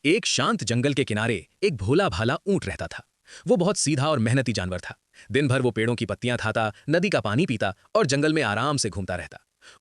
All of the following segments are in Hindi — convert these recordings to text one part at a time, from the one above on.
एक शांत जंगल के किनारे एक भोला भाला ऊंट रहता था। वो बहुत सीधा और मेहनती जानवर था। दिन भर वो पेड़ों की पत्तियां खाता, नदी का पानी पीता और जंगल में आराम से घूमता रहता।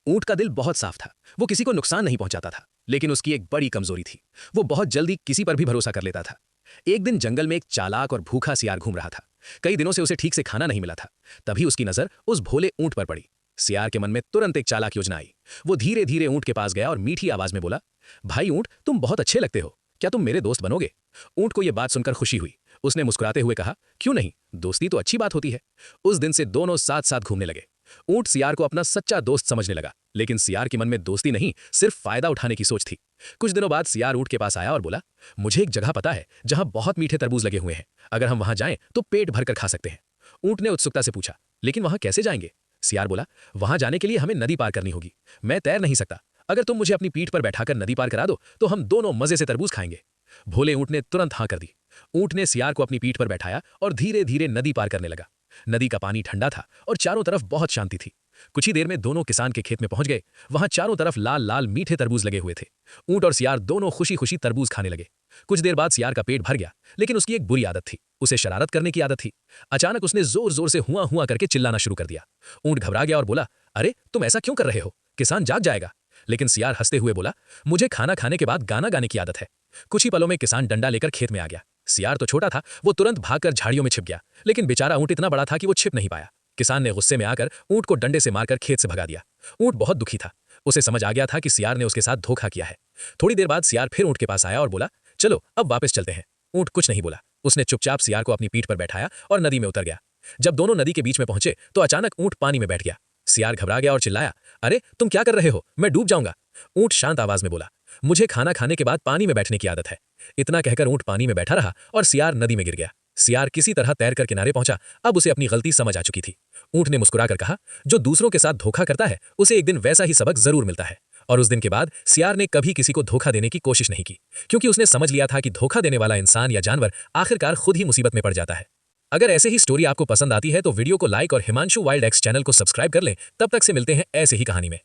ऊंट का दिल बहुत साफ था। वो किसी को नुकसान नहीं पहुंचाता था, लेकिन उसकी एक बड़ी कमजोरी थी। वो बहुत जल्दी किसी पर भी भरोसा कर लेता था। एक दिन जंगल में एक चालाक और भूखा सियार घूम रहा था। कई दिनों से उसे ठीक से खाना नहीं मिला था। तभी उसकी नजर उस भोले ऊंट पर पड़ी। सियार के मन में तुरंत एक चालाक योजना आई। वो धीरे धीरे ऊंट के पास गया और मीठी आवाज में बोला, भाई ऊंट, तुम बहुत अच्छे लगते हो, क्या तुम मेरे दोस्त बनोगे? ऊंट को यह बात सुनकर खुशी हुई। उसने मुस्कुराते हुए कहा, क्यों नहीं, दोस्ती तो अच्छी बात होती है। उस दिन से दोनों साथ साथ घूमने लगे। ऊंट सियार को अपना सच्चा दोस्त समझने लगा, लेकिन सियार के मन में दोस्ती नहीं, सिर्फ फायदा उठाने की सोच थी। कुछ दिनों बाद सियार ऊंट के पास आया और बोला, मुझे एक जगह पता है जहां बहुत मीठे तरबूज लगे हुए हैं। अगर हम वहां जाएं तो पेट भरकर खा सकते हैं। ऊंट ने उत्सुकता से पूछा, लेकिन वहां कैसे जाएंगे? सियार बोला, वहां जाने के लिए हमें नदी पार करनी होगी। मैं तैर नहीं सकता। अगर तुम मुझे अपनी पीठ पर बैठाकर नदी पार करा दो तो हम दोनों मजे से तरबूज खाएंगे। भोले ऊंट ने तुरंत हाँ कर दी। ऊंट ने सियार को अपनी पीठ पर बैठाया और धीरे धीरे नदी पार करने लगा। नदी का पानी ठंडा था और चारों तरफ बहुत शांति थी। कुछ ही देर में दोनों किसान के खेत में पहुंच गए। वहां चारों तरफ लाल लाल मीठे तरबूज लगे हुए थे। ऊंट और सियार दोनों खुशी खुशी तरबूज खाने लगे। कुछ देर बाद सियार का पेट भर गया, लेकिन उसकी एक बुरी आदत थी, उसे शरारत करने की आदत थी। अचानक उसने जोर जोर से हुआ हुआ करके चिल्लाना शुरू कर दिया। ऊंट घबरा गया और बोला, अरे तुम ऐसा क्यों कर रहे हो, किसान जाग जाएगा। लेकिन सियार हंसते हुए बोला, मुझे खाना खाने के बाद गाना गाने की आदत है। कुछ ही पलों में किसान डंडा लेकर खेत में आ गया। सियार तो छोटा था, वो तुरंत भागकर झाड़ियों में छिप गया, लेकिन बेचारा ऊंट इतना बड़ा था कि वो छिप नहीं पाया। किसान ने गुस्से में आकर ऊंट को डंडे से मारकर खेत से भगा दिया। ऊंट बहुत दुखी था। उसे समझ आ गया था कि सियार ने उसके साथ धोखा किया है। थोड़ी देर बाद सियार फिर ऊंट के पास आया और बोला, चलो अब वापस चलते हैं। ऊंट कुछ नहीं बोला। उसने चुपचाप सियार को अपनी पीठ पर बैठाया और नदी में उतर गया। जब दोनों नदी के बीच में पहुंचे तो अचानक ऊंट पानी में बैठ गया। सियार घबरा गया और चिल्लाया, अरे तुम क्या कर रहे हो, मैं डूब जाऊंगा। ऊंट शांत आवाज में बोला, मुझे खाना खाने के बाद पानी में बैठने की आदत है। इतना कहकर ऊंट पानी में बैठा रहा और सियार नदी में गिर गया। सियार किसी तरह तैरकर किनारे पहुंचा। अब उसे अपनी गलती समझ आ चुकी थी। ऊंट ने मुस्कुराकर कहा, जो दूसरों के साथ धोखा करता है उसे एक दिन वैसा ही सबक जरूर मिलता है। और उस दिन के बाद सियार ने कभी किसी को धोखा देने की कोशिश नहीं की, क्योंकि उसने समझ लिया था कि धोखा देने वाला इंसान या जानवर आखिरकार खुद ही मुसीबत में पड़ जाता है। अगर ऐसे ही स्टोरी आपको पसंद आती है तो वीडियो को लाइक और हिमांशु वाइल्ड एक्स चैनल को सब्सक्राइब कर लें। तब तक से मिलते हैं ऐसे ही कहानी में।